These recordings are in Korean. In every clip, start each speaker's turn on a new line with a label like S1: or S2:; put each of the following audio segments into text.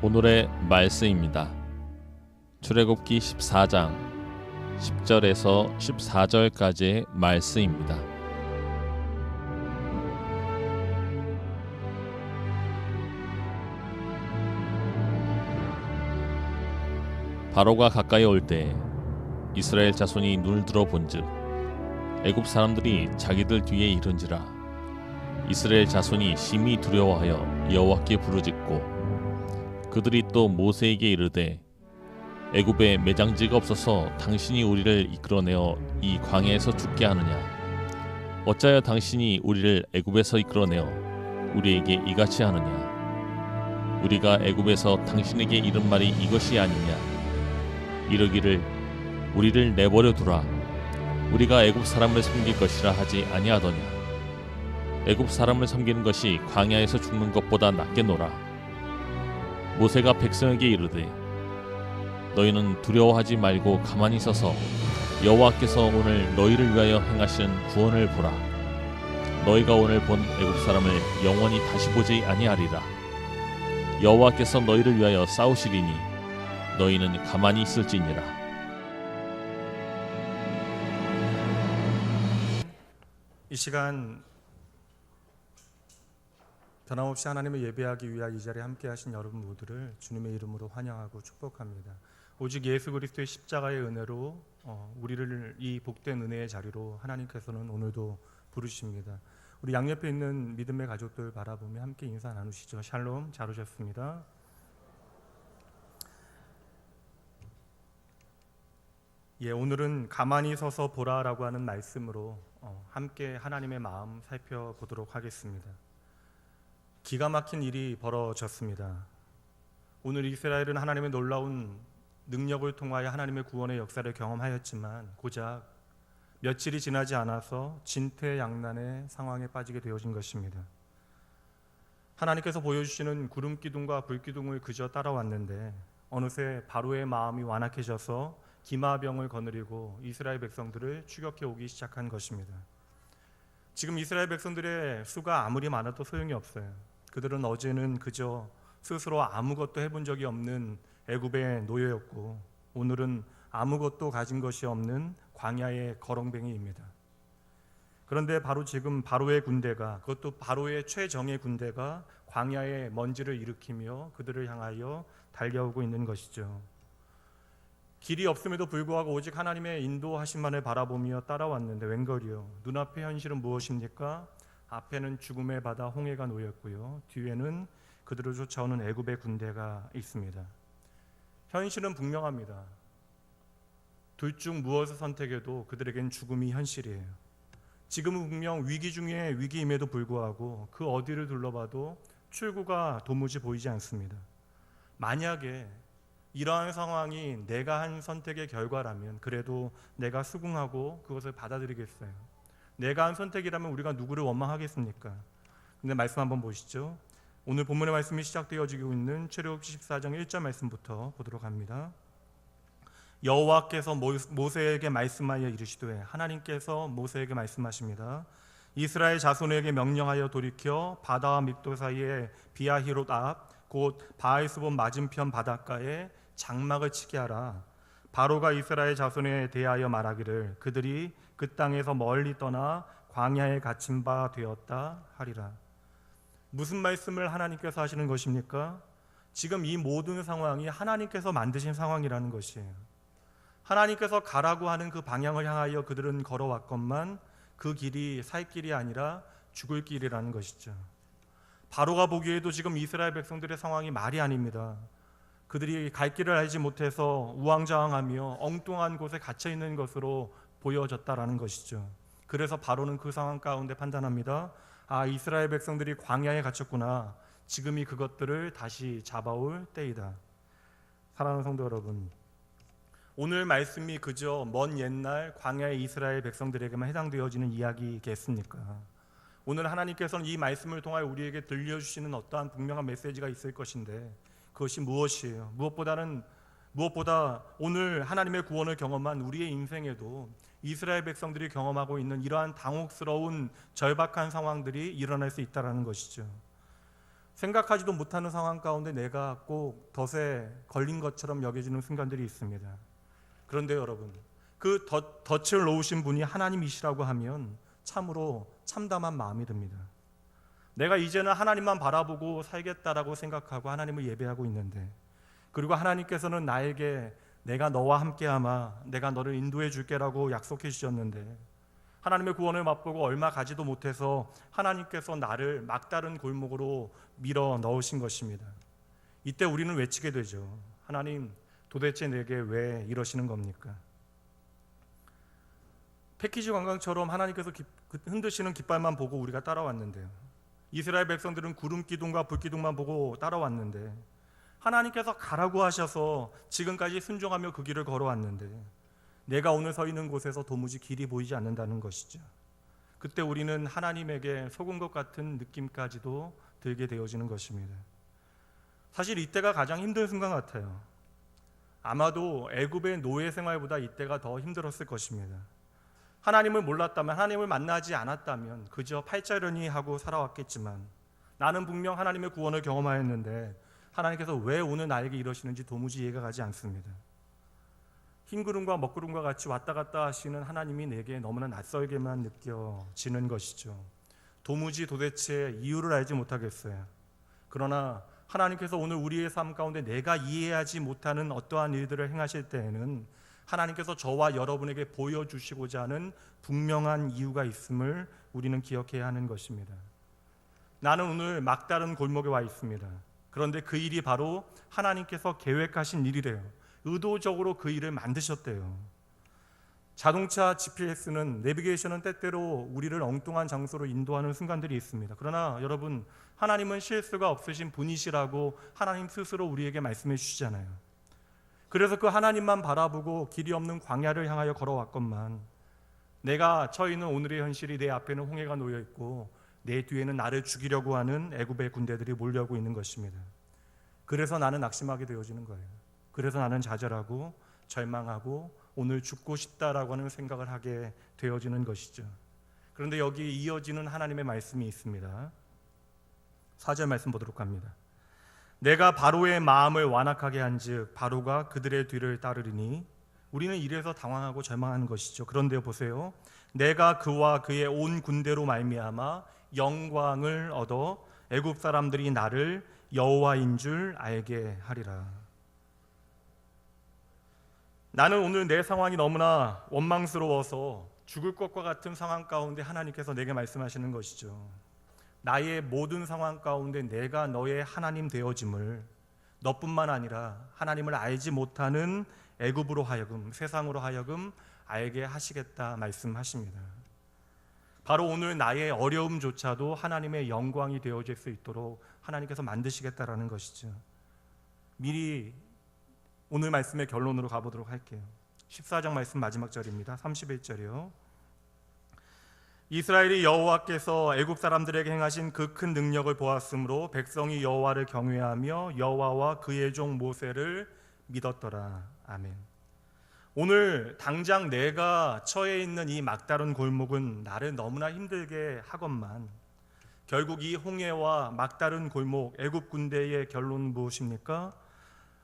S1: 오늘의 말씀입니다. 출애굽기 14장 10절에서 14절까지의 말씀입니다. 바로가 가까이 올 때 이스라엘 자손이 눈을 들어 본즉 애굽 사람들이 자기들 뒤에 이른지라. 이스라엘 자손이 심히 두려워하여 여호와께 부르짖고 그들이 또 모세에게 이르되 애굽에 매장지가 없어서 당신이 우리를 이끌어내어 이 광야에서 죽게 하느냐? 어찌하여 당신이 우리를 애굽에서 이끌어내어 우리에게 이같이 하느냐? 우리가 애굽에서 당신에게 이른 말이 이것이 아니냐? 이르기를 우리를 내버려 두라. 우리가 애굽 사람을 섬길 것이라 하지 아니하더냐? 애굽 사람을 섬기는 것이 광야에서 죽는 것보다 낫겠노라. 모세가 백성에게 이르되 너희는 두려워하지 말고 가만히 서서 여호와께서 오늘 너희를 위하여 행하시는 구원을 보라. 너희가 오늘 본 애굽 사람을 영원히 다시 보지 아니하리라. 여호와께서 너희를 위하여 싸우시리니 너희는 가만히 있을지니라.
S2: 이 시간 변함없이 하나님을 예배하기 위하여 이 자리에 함께 하신 여러분 모두를 주님의 이름으로 환영하고 축복합니다. 오직 예수 그리스도의 십자가의 은혜로 우리를 이 복된 은혜의 자리로 하나님께서는 오늘도 부르십니다. 우리 양옆에 있는 믿음의 가족들 바라보며 함께 인사 나누시죠. 샬롬, 잘 오셨습니다. 오늘은 가만히 서서 보라라고 하는 말씀으로 함께 하나님의 마음 살펴보도록 하겠습니다. 기가 막힌 일이 벌어졌습니다. 오늘 이스라엘은 하나님의 놀라운 능력을 통하여 하나님의 구원의 역사를 경험하였지만 고작 며칠이 지나지 않아서 진퇴양난의 상황에 빠지게 되어진 것입니다. 하나님께서 보여주시는 구름기둥과 불기둥을 그저 따라왔는데 어느새 바로의 마음이 완악해져서 기마병을 거느리고 이스라엘 백성들을 추격해 오기 시작한 것입니다. 지금 이스라엘 백성들의 수가 아무리 많아도 소용이 없어요. 그들은 어제는 그저 스스로 아무것도 해본 적이 없는 애굽의 노예였고 오늘은 아무것도 가진 것이 없는 광야의 거렁뱅이입니다. 그런데 바로 지금 바로의 군대가, 그것도 바로의 최정예 군대가 광야의 먼지를 일으키며 그들을 향하여 달려오고 있는 것이죠. 길이 없음에도 불구하고 오직 하나님의 인도하심만을 바라보며 따라왔는데 웬걸이요, 눈앞의 현실은 무엇입니까? 앞에는 죽음의 바다 홍해가 놓였고요, 뒤에는 그들을 쫓아오는 애굽의 군대가 있습니다. 현실은 분명합니다. 둘 중 무엇을 선택해도 그들에겐 죽음이 현실이에요. 지금은 분명 위기 중에 위기임에도 불구하고 그 어디를 둘러봐도 출구가 도무지 보이지 않습니다. 만약에 이러한 상황이 내가 한 선택의 결과라면 그래도 내가 수긍하고 그것을 받아들이겠어요. 내가 한 선택이라면 우리가 누구를 원망하겠습니까? 근데 말씀 한번 보시죠. 오늘 본문의 말씀이 시작되어지고 있는 출애굽기 14장 1절 말씀부터 보도록 합니다. 여호와께서 모세에게 말씀하여 이르시되, 하나님께서 모세에게 말씀하십니다. 이스라엘 자손에게 명령하여 돌이켜 바다와 믹도 사이에 비아히롯 앞 곧 바알스본 맞은편 바닷가에 장막을 치게 하라. 바로가 이스라엘 자손에 대하여 말하기를 그들이 그 땅에서 멀리 떠나 광야에 갇힌 바 되었다 하리라. 무슨 말씀을 하나님께서 하시는 것입니까? 지금 이 모든 상황이 하나님께서 만드신 상황이라는 것이에요. 하나님께서 가라고 하는 그 방향을 향하여 그들은 걸어왔건만 그 길이 살 길이 아니라 죽을 길이라는 것이죠. 바로가 보기에도 지금 이스라엘 백성들의 상황이 말이 아닙니다. 그들이 갈 길을 알지 못해서 우왕좌왕하며 엉뚱한 곳에 갇혀 있는 것으로 보여졌다라는 것이죠. 그래서 바로는 그 상황 가운데 판단합니다. 이스라엘 백성들이 광야에 갇혔구나. 지금이 그것들을 다시 잡아올 때이다. 사랑하는 성도 여러분, 오늘 말씀이 그저 먼 옛날 광야의 이스라엘 백성들에게만 해당되어지는 이야기겠습니까? 오늘 하나님께서는 이 말씀을 통하여 우리에게 들려주시는 어떠한 분명한 메시지가 있을 것인데 그것이 무엇이에요? 무엇보다 오늘 하나님의 구원을 경험한 우리의 인생에도 이스라엘 백성들이 경험하고 있는 이러한 당혹스러운 절박한 상황들이 일어날 수 있다는 것이죠. 생각하지도 못하는 상황 가운데 내가 꼭 덫에 걸린 것처럼 여겨지는 순간들이 있습니다. 그런데 여러분, 그 덫을 놓으신 분이 하나님이시라고 하면 참으로 참담한 마음이 듭니다. 내가 이제는 하나님만 바라보고 살겠다라고 생각하고 하나님을 예배하고 있는데, 그리고 하나님께서는 나에게 내가 너와 함께하마, 내가 너를 인도해 줄게라고 약속해 주셨는데, 하나님의 구원을 맛보고 얼마 가지도 못해서 하나님께서 나를 막다른 골목으로 밀어 넣으신 것입니다. 이때 우리는 외치게 되죠. 하나님, 도대체 내게 왜 이러시는 겁니까? 패키지 관광처럼 하나님께서 흔드시는 깃발만 보고 우리가 따라왔는데요. 이스라엘 백성들은 구름 기둥과 불 기둥만 보고 따라왔는데, 하나님께서 가라고 하셔서 지금까지 순종하며 그 길을 걸어왔는데, 내가 오늘 서 있는 곳에서 도무지 길이 보이지 않는다는 것이죠. 그때 우리는 하나님에게 속은 것 같은 느낌까지도 들게 되어지는 것입니다. 사실 이때가 가장 힘든 순간 같아요. 아마도 애굽의 노예 생활보다 이때가 더 힘들었을 것입니다. 하나님을 몰랐다면, 하나님을 만나지 않았다면 그저 팔자려니 하고 살아왔겠지만, 나는 분명 하나님의 구원을 경험하였는데 하나님께서 왜 오늘 나에게 이러시는지 도무지 이해가 가지 않습니다. 흰구름과 먹구름과 같이 왔다 갔다 하시는 하나님이 내게 너무나 낯설게만 느껴지는 것이죠. 도대체 이유를 알지 못하겠어요. 그러나 하나님께서 오늘 우리의 삶 가운데 내가 이해하지 못하는 어떠한 일들을 행하실 때에는 하나님께서 저와 여러분에게 보여주시고자 하는 분명한 이유가 있음을 우리는 기억해야 하는 것입니다. 나는 오늘 막다른 골목에 와 있습니다. 그런데 그 일이 바로 하나님께서 계획하신 일이래요. 의도적으로 그 일을 만드셨대요. 자동차 GPS는, 내비게이션은 때때로 우리를 엉뚱한 장소로 인도하는 순간들이 있습니다. 그러나 여러분, 하나님은 실수가 없으신 분이시라고 하나님 스스로 우리에게 말씀해 주시잖아요. 그래서 그 하나님만 바라보고 길이 없는 광야를 향하여 걸어왔건만, 내가 처해 있는 오늘의 현실이 내 앞에는 홍해가 놓여 있고 내 뒤에는 나를 죽이려고 하는 애굽의 군대들이 몰려오고 있는 것입니다. 그래서 나는 낙심하게 되어지는 거예요. 그래서 나는 좌절하고 절망하고 오늘 죽고 싶다라고 하는 생각을 하게 되어지는 것이죠. 그런데 여기 이어지는 하나님의 말씀이 있습니다. 4절 말씀 보도록 합니다. 내가 바로의 마음을 완악하게 한즉 바로가 그들의 뒤를 따르리니. 우리는 이래서 당황하고 절망하는 것이죠. 그런데 보세요. 내가 그와 그의 온 군대로 말미암아 영광을 얻어 애굽 사람들이 나를 여호와인 줄 알게 하리라. 나는 오늘 내 상황이 너무나 원망스러워서 죽을 것과 같은 상황 가운데 하나님께서 내게 말씀하시는 것이죠. 나의 모든 상황 가운데 내가 너의 하나님 되어짐을, 너뿐만 아니라 하나님을 알지 못하는 애굽으로 하여금, 세상으로 하여금 알게 하시겠다 말씀하십니다. 바로 오늘 나의 어려움조차도 하나님의 영광이 되어질 수 있도록 하나님께서 만드시겠다라는 것이죠. 미리 오늘 말씀의 결론으로 가보도록 할게요. 14장 말씀 마지막 절입니다. 31절이요. 이스라엘이 여호와께서 애굽 사람들에게 행하신 그 큰 능력을 보았으므로 백성이 여호와를 경외하며 여호와와 그의 종 모세를 믿었더라. 아멘. 오늘 당장 내가 처해 있는 이 막다른 골목은 나를 너무나 힘들게 하건만, 결국 이 홍해와 막다른 골목, 애굽 군대의 결론은 무엇입니까?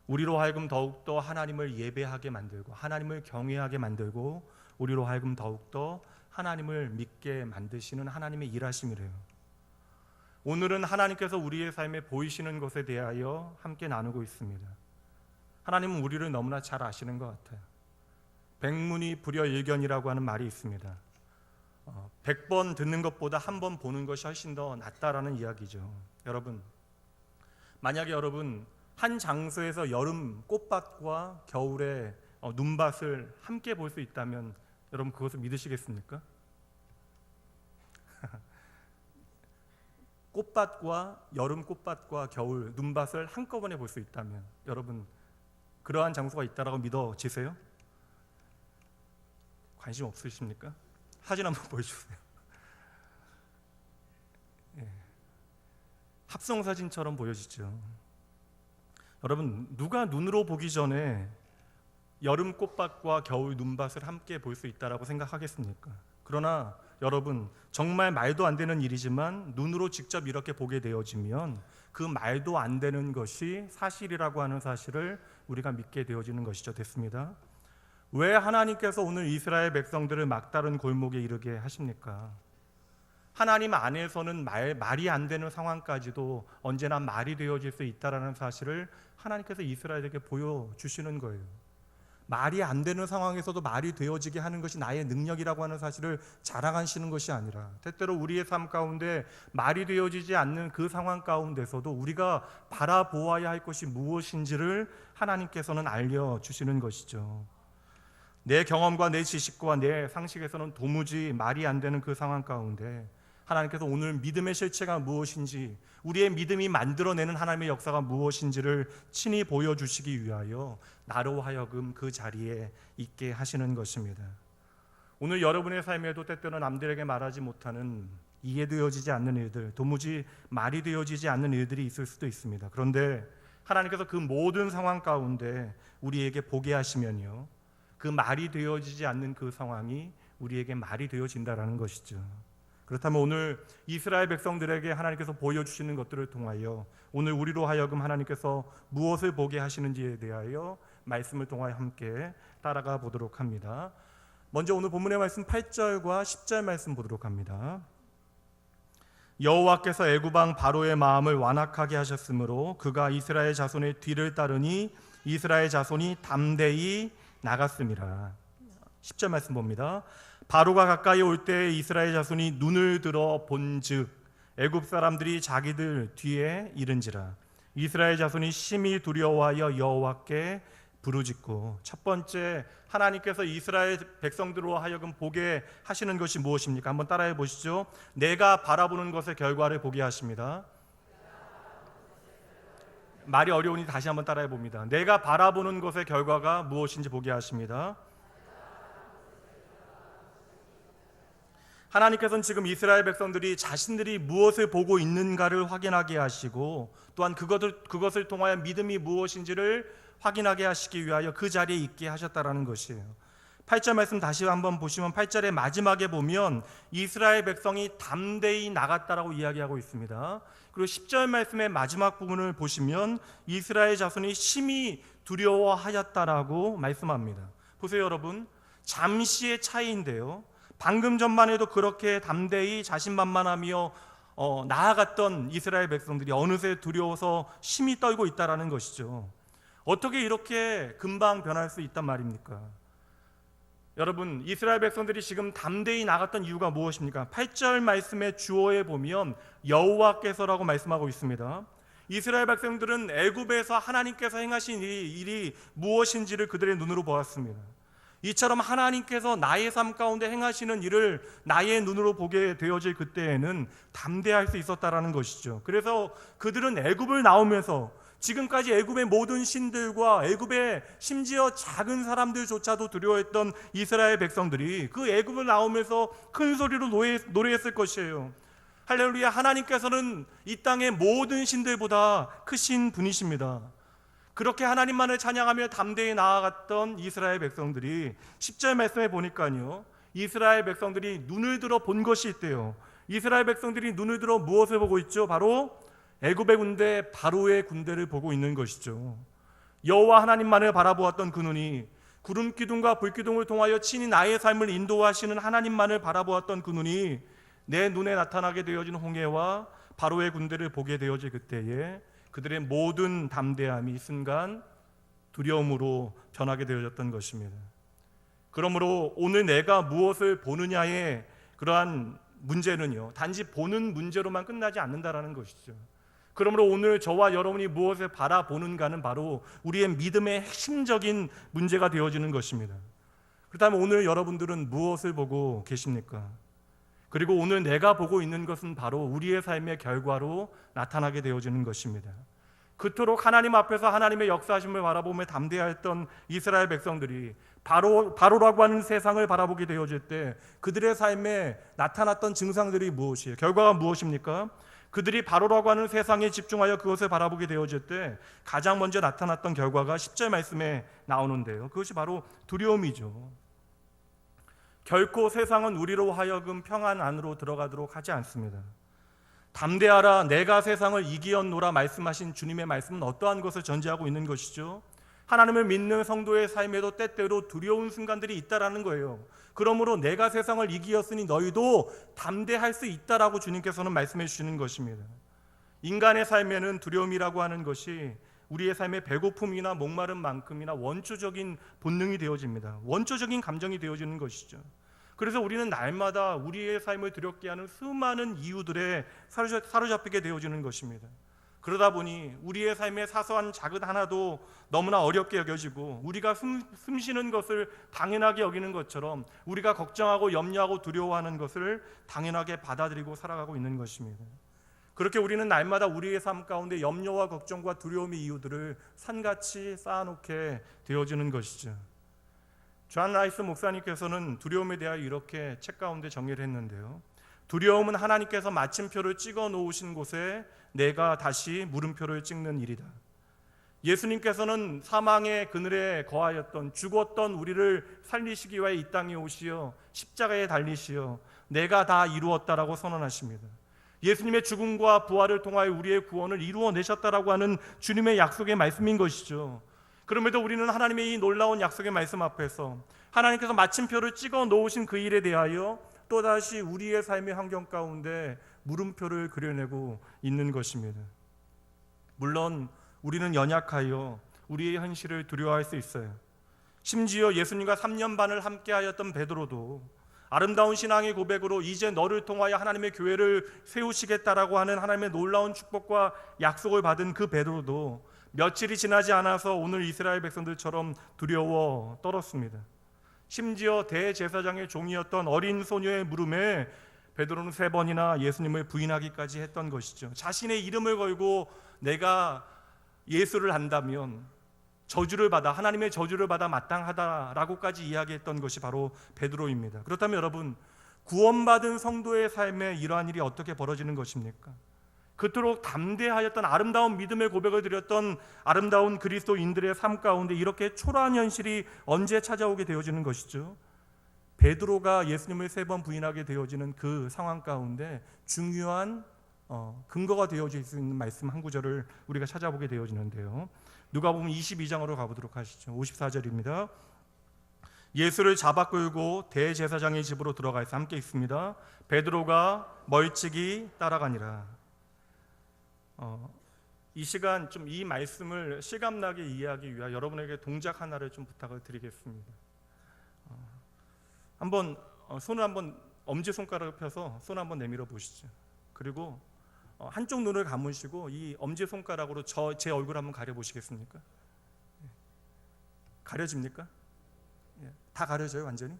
S2: 우리로 하여금 더욱더 하나님을 예배하게 만들고 하나님을 경외하게 만들고 우리로 하여금 더욱더 하나님을 믿게 만드시는 하나님의 일하심이래요. 오늘은 하나님께서 우리의 삶에 보이시는 것에 대하여 함께 나누고 있습니다. 하나님은 우리를 너무나 잘 아시는 것 같아요. 백문이 불여일견이라고 하는 말이 있습니다. 100번 듣는 것보다 한 번 보는 것이 훨씬 더 낫다라는 이야기죠. 여러분, 만약에 여러분 한 장소에서 여름 꽃밭과 겨울의 눈밭을 함께 볼 수 있다면 여러분 그것을 믿으시겠습니까? 꽃밭과 여름 꽃밭과 겨울 눈밭을 한꺼번에 볼 수 있다면 여러분 그러한 장소가 있다라고 믿어지세요? 관심 없으십니까? 사진 한번 보여주세요. 예. 합성 사진처럼 보여지죠. 여러분, 누가 눈으로 보기 전에 여름 꽃밭과 겨울 눈밭을 함께 볼 수 있다라고 생각하겠습니까? 그러나 여러분, 정말 말도 안 되는 일이지만 눈으로 직접 이렇게 보게 되어지면 그 말도 안 되는 것이 사실이라고 하는 사실을 우리가 믿게 되어지는 것이죠. 됐습니다. 왜 하나님께서 오늘 이스라엘 백성들을 막다른 골목에 이르게 하십니까? 하나님 안에서는 말이 안 되는 상황까지도 언제나 말이 되어질 수 있다는 사실을 하나님께서 이스라엘에게 보여주시는 거예요. 말이 안 되는 상황에서도 말이 되어지게 하는 것이 나의 능력이라고 하는 사실을 자랑하시는 것이 아니라, 때때로 우리의 삶 가운데 말이 되어지지 않는 그 상황 가운데서도 우리가 바라보아야 할 것이 무엇인지를 하나님께서는 알려주시는 것이죠. 내 경험과 내 지식과 내 상식에서는 도무지 말이 안 되는 그 상황 가운데 하나님께서 오늘 믿음의 실체가 무엇인지, 우리의 믿음이 만들어내는 하나님의 역사가 무엇인지를 친히 보여주시기 위하여 나로 하여금 그 자리에 있게 하시는 것입니다. 오늘 여러분의 삶에도 때때로 남들에게 말하지 못하는, 이해되어지지 않는 일들, 도무지 말이 되어지지 않는 일들이 있을 수도 있습니다. 그런데 하나님께서 그 모든 상황 가운데 우리에게 보게 하시면요, 그 말이 되어지지 않는 그 상황이 우리에게 말이 되어진다라는 것이죠. 그렇다면 오늘 이스라엘 백성들에게 하나님께서 보여주시는 것들을 통하여 오늘 우리로 하여금 하나님께서 무엇을 보게 하시는지에 대하여 말씀을 통하여 함께 따라가 보도록 합니다. 먼저 오늘 본문의 말씀 8절과 10절 말씀 보도록 합니다. 여호와께서 애굽 왕 바로의 마음을 완악하게 하셨으므로 그가 이스라엘 자손의 뒤를 따르니 이스라엘 자손이 담대히 나갔습니다. 10절 말씀 봅니다. 바로가 가까이 올 때 이스라엘 자손이 눈을 들어 본즉 애굽 사람들이 자기들 뒤에 이른지라. 이스라엘 자손이 심히 두려워하여 여호와께 부르짖고. 첫 번째, 하나님께서 이스라엘 백성들로 하여금 보게 하시는 것이 무엇입니까? 한번 따라해 보시죠. 내가 바라보는 것의 결과를 보게 하십니다. 말이 어려우니 다시 한번 따라해 봅니다. 내가 바라보는 것의 결과가 무엇인지 보게 하십니다. 하나님께서는 지금 이스라엘 백성들이 자신들이 무엇을 보고 있는가를 확인하게 하시고, 또한 그것을 통하여 믿음이 무엇인지를 확인하게 하시기 위하여 그 자리에 있게 하셨다라는 것이에요. 8절 말씀 다시 한번 보시면 8절의 마지막에 보면 이스라엘 백성이 담대히 나갔다라고 이야기하고 있습니다. 그리고 10절 말씀의 마지막 부분을 보시면 이스라엘 자손이 심히 두려워하였다라고 말씀합니다. 보세요 여러분, 잠시의 차이인데요, 방금 전만 해도 그렇게 담대히 자신만만하며 나아갔던 이스라엘 백성들이 어느새 두려워서 심히 떨고 있다라는 것이죠. 어떻게 이렇게 금방 변할 수 있단 말입니까? 여러분, 이스라엘 백성들이 지금 담대히 나갔던 이유가 무엇입니까? 8절 말씀의 주어에 보면 여호와께서라고 말씀하고 있습니다. 이스라엘 백성들은 애굽에서 하나님께서 행하신 일이 무엇인지를 그들의 눈으로 보았습니다. 이처럼 하나님께서 나의 삶 가운데 행하시는 일을 나의 눈으로 보게 되어질 그때에는 담대할 수 있었다라는 것이죠. 그래서 그들은 애굽을 나오면서 지금까지 애굽의 모든 신들과 애굽의 심지어 작은 사람들조차도 두려워했던 이스라엘 백성들이 그 애굽을 나오면서 큰 소리로 노래했을 것이에요. 할렐루야, 하나님께서는 이 땅의 모든 신들보다 크신 분이십니다. 그렇게 하나님만을 찬양하며 담대히 나아갔던 이스라엘 백성들이 10절 말씀에 보니까요, 이스라엘 백성들이 눈을 들어 본 것이 있대요. 이스라엘 백성들이 눈을 들어 무엇을 보고 있죠? 바로 애굽의 군대, 바로의 군대를 보고 있는 것이죠. 여호와 하나님만을 바라보았던 그 눈이, 구름 기둥과 불 기둥을 통하여 친히 나의 삶을 인도하시는 하나님만을 바라보았던 그 눈이 내 눈에 나타나게 되어진 홍해와 바로의 군대를 보게 되어질 그때에 그들의 모든 담대함이 이 순간 두려움으로 변하게 되어졌던 것입니다. 그러므로 오늘 내가 무엇을 보느냐의 그러한 문제는요, 단지 보는 문제로만 끝나지 않는다라는 것이죠. 그러므로 오늘 저와 여러분이 무엇을 바라보는가는 바로 우리의 믿음의 핵심적인 문제가 되어지는 것입니다. 그렇다면 오늘 여러분들은 무엇을 보고 계십니까? 그리고 오늘 내가 보고 있는 것은 바로 우리의 삶의 결과로 나타나게 되어지는 것입니다. 그토록 하나님 앞에서 하나님의 역사하심을 바라보며 담대했던 이스라엘 백성들이 바로라고 하는 세상을 바라보게 되어질 때 그들의 삶에 나타났던 증상들이 무엇이에요? 결과가 무엇입니까? 그들이 바로라고 하는 세상에 집중하여 그것을 바라보게 되어질 때 가장 먼저 나타났던 결과가 10절 말씀에 나오는데요, 그것이 바로 두려움이죠. 결코 세상은 우리로 하여금 평안 안으로 들어가도록 하지 않습니다. 담대하라 내가 세상을 이기었노라 말씀하신 주님의 말씀은 어떠한 것을 전제하고 있는 것이죠? 하나님을 믿는 성도의 삶에도 때때로 두려운 순간들이 있다라는 거예요. 그러므로 내가 세상을 이기었으니 너희도 담대할 수 있다라고 주님께서는 말씀해 주시는 것입니다. 인간의 삶에는 두려움이라고 하는 것이 우리의 삶의 배고픔이나 목마른 만큼이나 원초적인 본능이 되어집니다. 원초적인 감정이 되어지는 것이죠. 그래서 우리는 날마다 우리의 삶을 두렵게 하는 수많은 이유들에 사로잡히게 되어지는 것입니다. 그러다 보니 우리의 삶의 사소한 작은 하나도 너무나 어렵게 여겨지고 우리가 숨 쉬는 것을 당연하게 여기는 것처럼 우리가 걱정하고 염려하고 두려워하는 것을 당연하게 받아들이고 살아가고 있는 것입니다. 그렇게 우리는 날마다 우리의 삶 가운데 염려와 걱정과 두려움의 이유들을 산같이 쌓아놓게 되어지는 것이죠. 존 라이스 목사님께서는 두려움에 대하여 이렇게 책 가운데 정의를 했는데요. 두려움은 하나님께서 마침표를 찍어 놓으신 곳에 내가 다시 물음표를 찍는 일이다. 예수님께서는 사망의 그늘에 거하였던 죽었던 우리를 살리시기 위해 이 땅에 오시어 십자가에 달리시어 내가 다 이루었다라고 선언하십니다. 예수님의 죽음과 부활을 통하여 우리의 구원을 이루어내셨다라고 하는 주님의 약속의 말씀인 것이죠. 그럼에도 우리는 하나님의 이 놀라운 약속의 말씀 앞에서 하나님께서 마침표를 찍어 놓으신 그 일에 대하여 또다시 우리의 삶의 환경 가운데 물음표를 그려내고 있는 것입니다. 물론 우리는 연약하여 우리의 현실을 두려워할 수 있어요. 심지어 예수님과 3년 반을 함께하였던 베드로도 아름다운 신앙의 고백으로 이제 너를 통하여 하나님의 교회를 세우시겠다라고 하는 하나님의 놀라운 축복과 약속을 받은 그 베드로도 며칠이 지나지 않아서 오늘 이스라엘 백성들처럼 두려워 떨었습니다. 심지어 대제사장의 종이었던 어린 소녀의 물음에 베드로는 3번이나 예수님을 부인하기까지 했던 것이죠. 자신의 이름을 걸고 내가 예수를 한다면 저주를 받아 하나님의 저주를 받아 마땅하다라고까지 이야기했던 것이 바로 베드로입니다. 그렇다면 여러분, 구원받은 성도의 삶에 이러한 일이 어떻게 벌어지는 것입니까? 그토록 담대하였던 아름다운 믿음의 고백을 드렸던 아름다운 그리스도인들의 삶 가운데 이렇게 초라한 현실이 언제 찾아오게 되어지는 것이죠? 베드로가 예수님을 3번 부인하게 되어지는 그 상황 가운데 중요한 근거가 되어질 수 있는 말씀 한 구절을 우리가 찾아보게 되어지는데요. 누가복음 22장으로 가보도록 하시죠. 54절입니다. 예수를 잡아 끌고 대제사장의 집으로 들어가서 함께 있습니다. 베드로가 멀찍이 따라가니라. 이 시간 좀 이 말씀을 실감나게 이해하기 위해 여러분에게 동작 하나를 좀 부탁을 드리겠습니다. 한번 손을 한번 엄지손가락을 펴서 손 한번 내밀어 보시죠. 그리고 한쪽 눈을 감으시고 이 엄지손가락으로 제 얼굴 한번 가려보시겠습니까? 가려집니까? 다 가려져요 완전히?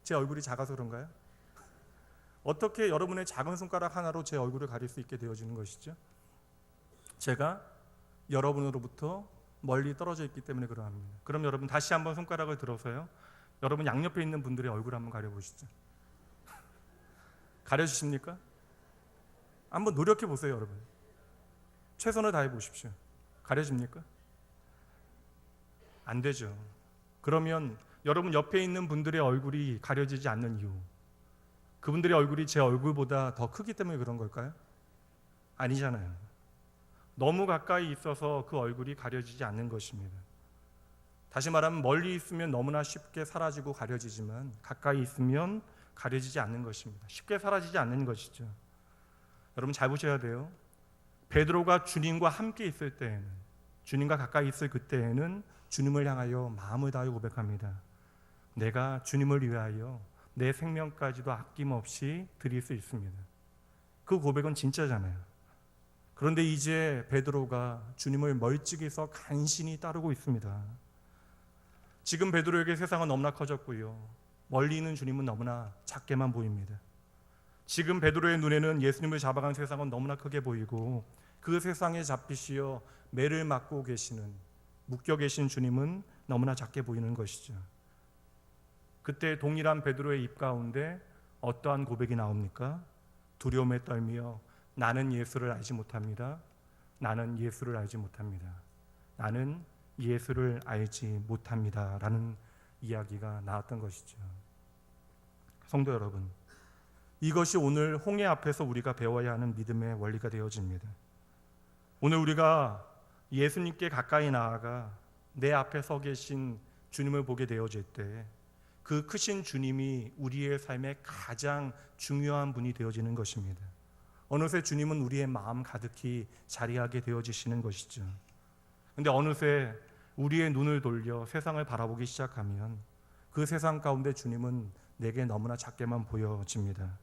S2: 제 얼굴이 작아서 그런가요? 어떻게 여러분의 작은 손가락 하나로 제 얼굴을 가릴 수 있게 되어지는 것이죠? 제가 여러분으로부터 멀리 떨어져 있기 때문에 그러합니다. 그럼 여러분 다시 한번 손가락을 들어서요, 여러분 양옆에 있는 분들의 얼굴 한번 가려보시죠. 가려주십니까? 한번 노력해 보세요 여러분. 최선을 다해 보십시오. 가려집니까? 안 되죠. 그러면 여러분 옆에 있는 분들의 얼굴이 가려지지 않는 이유, 그분들의 얼굴이 제 얼굴보다 더 크기 때문에 그런 걸까요? 아니잖아요. 너무 가까이 있어서 그 얼굴이 가려지지 않는 것입니다. 다시 말하면 멀리 있으면 너무나 쉽게 사라지고 가려지지만 가까이 있으면 가려지지 않는 것입니다. 쉽게 사라지지 않는 것이죠. 여러분 잘 보셔야 돼요. 베드로가 주님과 함께 있을 때에는, 주님과 가까이 있을 그때에는 주님을 향하여 마음을 다하여 고백합니다. 내가 주님을 위하여 내 생명까지도 아낌없이 드릴 수 있습니다. 그 고백은 진짜잖아요. 그런데 이제 베드로가 주님을 멀찍이서 간신히 따르고 있습니다. 지금 베드로에게 세상은 너무나 커졌고요, 멀리 있는 주님은 너무나 작게만 보입니다. 지금 베드로의 눈에는 예수님을 잡아간 세상은 너무나 크게 보이고 그 세상에 잡히시어 매를 맞고 계시는, 묶여 계신 주님은 너무나 작게 보이는 것이죠. 그때 동일한 베드로의 입 가운데 어떠한 고백이 나옵니까? 두려움에 떨며 나는 예수를 알지 못합니다. 나는 예수를 알지 못합니다. 나는 예수를 알지 못합니다 라는 이야기가 나왔던 것이죠. 성도 여러분, 이것이 오늘 홍해 앞에서 우리가 배워야 하는 믿음의 원리가 되어집니다. 오늘 우리가 예수님께 가까이 나아가 내 앞에 서 계신 주님을 보게 되어질 때 그 크신 주님이 우리의 삶의 가장 중요한 분이 되어지는 것입니다. 어느새 주님은 우리의 마음 가득히 자리하게 되어지시는 것이죠. 그런데 어느새 우리의 눈을 돌려 세상을 바라보기 시작하면 그 세상 가운데 주님은 내게 너무나 작게만 보여집니다.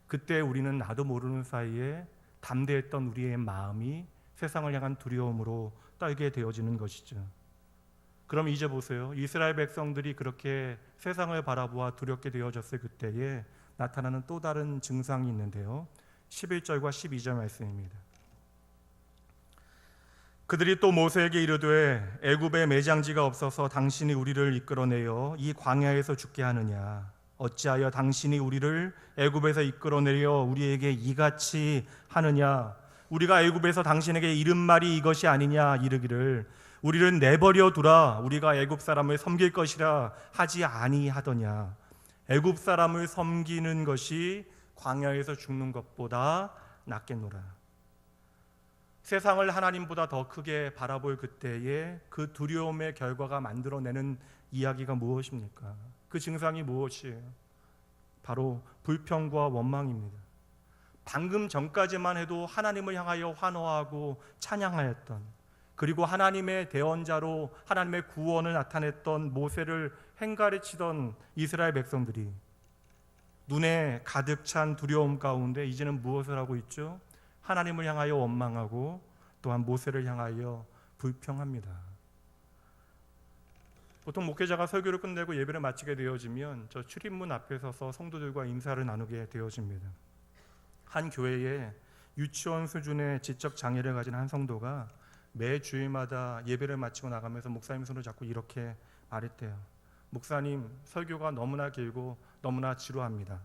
S2: 그때 우리는 나도 모르는 사이에 담대했던 우리의 마음이 세상을 향한 두려움으로 떨게 되어지는 것이죠. 그럼 이제 보세요. 이스라엘 백성들이 그렇게 세상을 바라보아 두렵게 되어졌을 그때에 나타나는 또 다른 증상이 있는데요. 11절과 12절 말씀입니다. 그들이 또 모세에게 이르되 애굽에 매장지가 없어서 당신이 우리를 이끌어내어 이 광야에서 죽게 하느냐? 어찌하여 당신이 우리를 애굽에서 이끌어내려 우리에게 이같이 하느냐? 우리가 애굽에서 당신에게 이른 말이 이것이 아니냐? 이르기를 우리를 내버려 두라. 우리가 애굽 사람을 섬길 것이라 하지 아니하더냐? 애굽 사람을 섬기는 것이 광야에서 죽는 것보다 낫겠노라. 세상을 하나님보다 더 크게 바라볼 그때에 그 두려움의 결과가 만들어내는 이야기가 무엇입니까? 그 증상이 무엇이에요? 바로 불평과 원망입니다. 방금 전까지만 해도 하나님을 향하여 환호하고 찬양하였던, 그리고 하나님의 대언자로 하나님의 구원을 나타냈던 모세를 행가르치던 이스라엘 백성들이 눈에 가득 찬 두려움 가운데 이제는 무엇을 하고 있죠? 하나님을 향하여 원망하고 또한 모세를 향하여 불평합니다. 보통 목회자가 설교를 끝내고 예배를 마치게 되어지면 저 출입문 앞에 서서 성도들과 인사를 나누게 되어집니다. 한 교회에 유치원 수준의 지적 장애를 가진 한 성도가 매 주일마다 예배를 마치고 나가면서 목사님 손을 잡고 이렇게 말했대요. 목사님, 설교가 너무나 길고 너무나 지루합니다.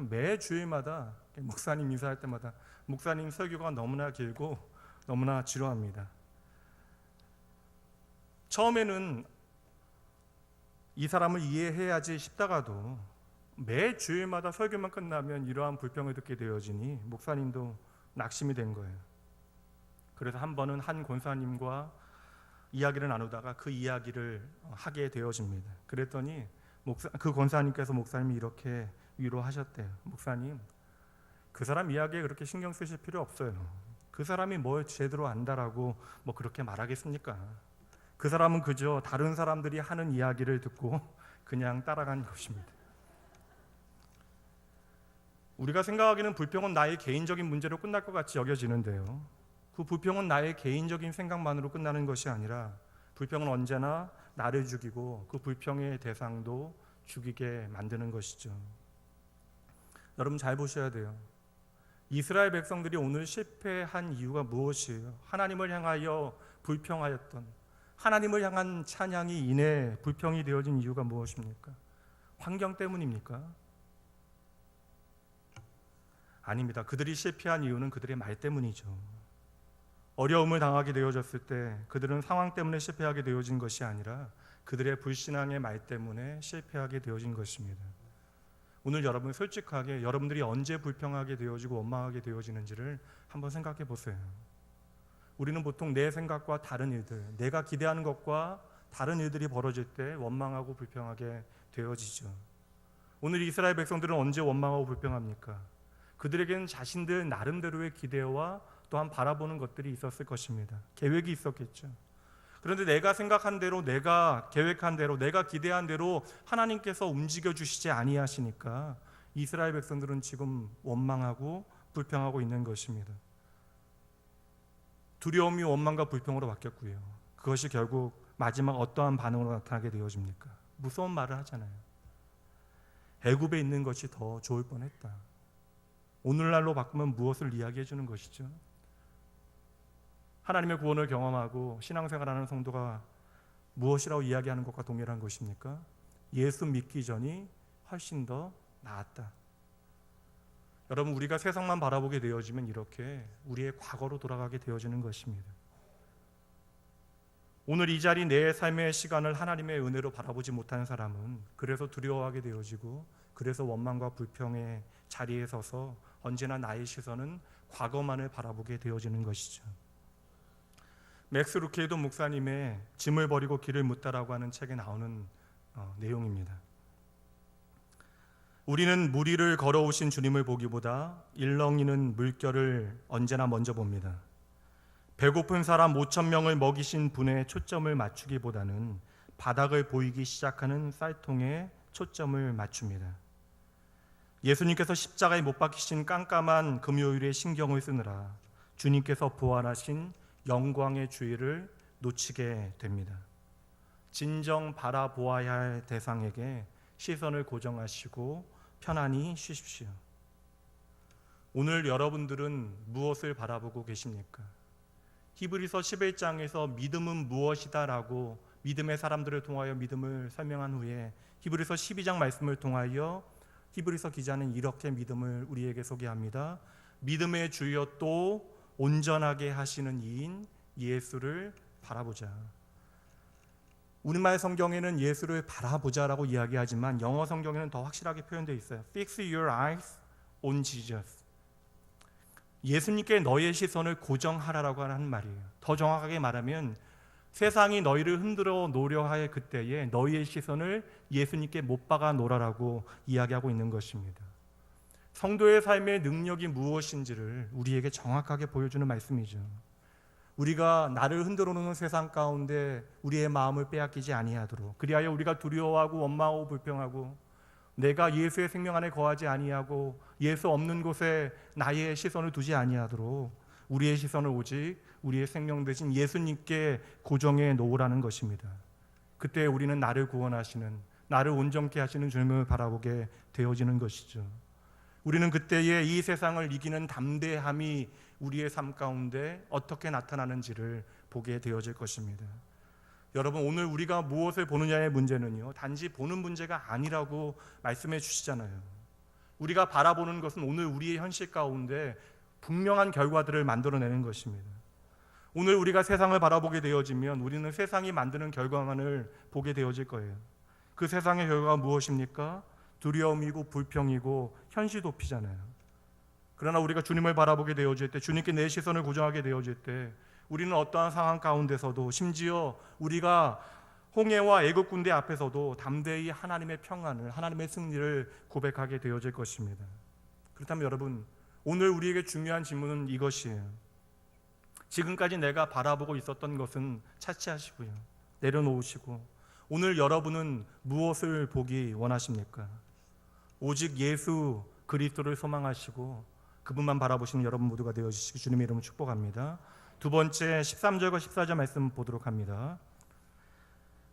S2: 매 주일마다 목사님 인사할 때마다 목사님, 설교가 너무나 길고 너무나 지루합니다. 처음에는 이 사람을 이해해야지 싶다가도 매 주일마다 설교만 끝나면 이러한 불평을 듣게 되어지니 목사님도 낙심이 된 거예요. 그래서 한 번은 한 권사님과 이야기를 나누다가 그 이야기를 하게 되어집니다. 그랬더니 그 권사님께서 목사님이 이렇게 위로하셨대요. 목사님, 그 사람 이야기에 그렇게 신경 쓰실 필요 없어요. 그 사람이 뭘 제대로 안다라고 뭐 그렇게 말하겠습니까? 그 사람은 그저 다른 사람들이 하는 이야기를 듣고 그냥 따라간 것입니다. 우리가 생각하기는 불평은 나의 개인적인 문제로 끝날 것 같이 여겨지는데요. 그 불평은 나의 개인적인 생각만으로 끝나는 것이 아니라 불평은 언제나 나를 죽이고 그 불평의 대상도 죽이게 만드는 것이죠. 여러분 잘 보셔야 돼요. 이스라엘 백성들이 오늘 실패한 이유가 무엇이에요? 하나님을 향하여 불평하였던, 하나님을 향한 찬양이 이내 불평이 되어진 이유가 무엇입니까? 환경 때문입니까? 아닙니다. 그들이 실패한 이유는 그들의 말 때문이죠. 어려움을 당하게 되어졌을 때 그들은 상황 때문에 실패하게 되어진 것이 아니라 그들의 불신앙의 말 때문에 실패하게 되어진 것입니다. 오늘 여러분 솔직하게 여러분들이 언제 불평하게 되어지고 원망하게 되어지는지를 한번 생각해 보세요. 우리는 보통 내 생각과 다른 일들, 내가 기대하는 것과 다른 일들이 벌어질 때 원망하고 불평하게 되어지죠. 오늘 이스라엘 백성들은 언제 원망하고 불평합니까? 그들에게는 자신들 나름대로의 기대와 또한 바라보는 것들이 있었을 것입니다. 계획이 있었겠죠. 그런데 내가 생각한 대로, 내가 계획한 대로, 내가 기대한 대로 하나님께서 움직여 주시지 아니하시니까 이스라엘 백성들은 지금 원망하고 불평하고 있는 것입니다. 두려움이 원망과 불평으로 바뀌었고요. 그것이 결국 마지막 어떠한 반응으로 나타나게 되어집니까? 무서운 말을 하잖아요. 애굽에 있는 것이 더 좋을 뻔했다. 오늘날로 바꾸면 무엇을 이야기해 주는 것이죠? 하나님의 구원을 경험하고 신앙생활하는 성도가 무엇이라고 이야기하는 것과 동일한 것입니까? 예수 믿기 전이 훨씬 더 나았다. 여러분, 우리가 세상만 바라보게 되어지면 이렇게 우리의 과거로 돌아가게 되어지는 것입니다. 오늘 이 자리 내 삶의 시간을 하나님의 은혜로 바라보지 못하는 사람은 그래서 두려워하게 되어지고, 그래서 원망과 불평의 자리에 서서 언제나 나의 시선은 과거만을 바라보게 되어지는 것이죠. 맥스 루케이도 목사님의 짐을 버리고 길을 묻다라고 하는 책에 나오는 내용입니다. 우리는 물 위를 걸어오신 주님을 보기보다 일렁이는 물결을 언제나 먼저 봅니다. 배고픈 사람 5,000명을 먹이신 분에 초점을 맞추기보다는 바닥을 보이기 시작하는 쌀통에 초점을 맞춥니다. 예수님께서 십자가에 못 박히신 깜깜한 금요일에 신경을 쓰느라 주님께서 부활하신 영광의 주의를 놓치게 됩니다. 진정 바라보아야 할 대상에게 시선을 고정하시고 편안히 쉬십시오. 오늘 여러분들은 무엇을 바라보고 계십니까? 히브리서 11장에서 믿음은 무엇이다라고 믿음의 사람들을 통하여 믿음을 설명한 후에 히브리서 12장 말씀을 통하여 히브리서 기자는 이렇게 믿음을 우리에게 소개합니다. 믿음의 주여 또 온전하게 하시는 이인 예수를 바라보자. 우리말 성경에는 예수를 바라보자라고 이야기하지만 영어 성경에는 더 확실하게 표현되어 있어요. Fix your eyes on Jesus. 예수님께 너의 시선을 고정하라라고 하는 말이에요. 더 정확하게 말하면 세상이 너희를 흔들어 놓으려 할 그때에 너희의 시선을 예수님께 못 박아 놓으라라고 이야기하고 있는 것입니다. 성도의 삶의 능력이 무엇인지를 우리에게 정확하게 보여주는 말씀이죠. 우리가 나를 흔들어 놓는 세상 가운데 우리의 마음을 빼앗기지 아니하도록, 그리하여 우리가 두려워하고 원망하고 불평하고 내가 예수의 생명 안에 거하지 아니하고 예수 없는 곳에 나의 시선을 두지 아니하도록 우리의 시선을 오직 우리의 생명 대신 예수님께 고정해 놓으라는 것입니다. 그때 우리는 나를 구원하시는, 나를 온전케 하시는 주님을 바라보게 되어지는 것이죠. 우리는 그때에 이 세상을 이기는 담대함이 우리의 삶 가운데 어떻게 나타나는지를 보게 되어질 것입니다. 여러분, 오늘 우리가 무엇을 보느냐의 문제는요, 단지 보는 문제가 아니라고 말씀해 주시잖아요. 우리가 바라보는 것은 오늘 우리의 현실 가운데 분명한 결과들을 만들어내는 것입니다. 오늘 우리가 세상을 바라보게 되어지면 우리는 세상이 만드는 결과만을 보게 되어질 거예요. 그 세상의 결과가 무엇입니까? 두려움이고 불평이고 현실 도피잖아요. 그러나 우리가 주님을 바라보게 되어질 때, 주님께 내 시선을 고정하게 되어질 때 우리는 어떠한 상황 가운데서도, 심지어 우리가 홍해와 애굽 군대 앞에서도 담대히 하나님의 평안을, 하나님의 승리를 고백하게 되어질 것입니다. 그렇다면 여러분, 오늘 우리에게 중요한 질문은 이것이에요. 지금까지 내가 바라보고 있었던 것은 차치하시고요, 내려놓으시고 오늘 여러분은 무엇을 보기 원하십니까? 오직 예수 그리스도를 소망하시고 그분만 바라보시는 여러분 모두가 되어주시기 주님의 이름으로 축복합니다. 두 번째 13절과 14절 말씀 보도록 합니다.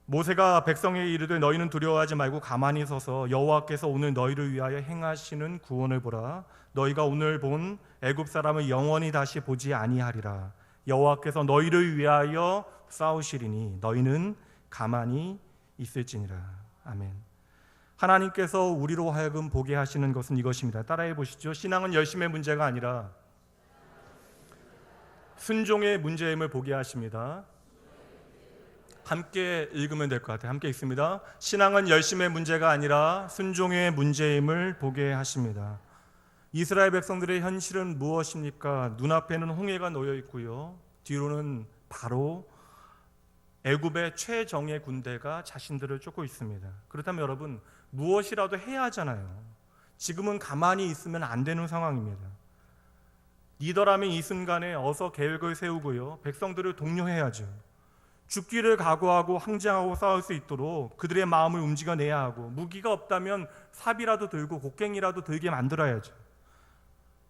S2: 모세가 백성에게 이르되 너희는 두려워하지 말고 가만히 서서 여호와께서 오늘 너희를 위하여 행하시는 구원을 보라. 너희가 오늘 본 애굽 사람을 영원히 다시 보지 아니하리라. 여호와께서 너희를 위하여 싸우시리니 너희는 가만히 있을지니라. 아멘. 하나님께서 우리로 하여금 보게 하시는 것은 이것입니다. 따라해 보시죠. 신앙은 열심의 문제가 아니라 순종의 문제임을 보게 하십니다. 함께 읽으면 될 것 같아요. 함께 읽습니다. 신앙은 열심의 문제가 아니라 순종의 문제임을 보게 하십니다. 이스라엘 백성들의 현실은 무엇입니까? 눈앞에는 홍해가 놓여 있고요, 뒤로는 바로 애굽의 최정예 군대가 자신들을 쫓고 있습니다. 그렇다면 여러분, 무엇이라도 해야 하잖아요. 지금은 가만히 있으면 안 되는 상황입니다. 리더라면 이 순간에 어서 계획을 세우고요, 백성들을 독려해야죠. 죽기를 각오하고 항쟁하고 싸울 수 있도록 그들의 마음을 움직여내야 하고, 무기가 없다면 삽이라도 들고 곡괭이라도 들게 만들어야죠.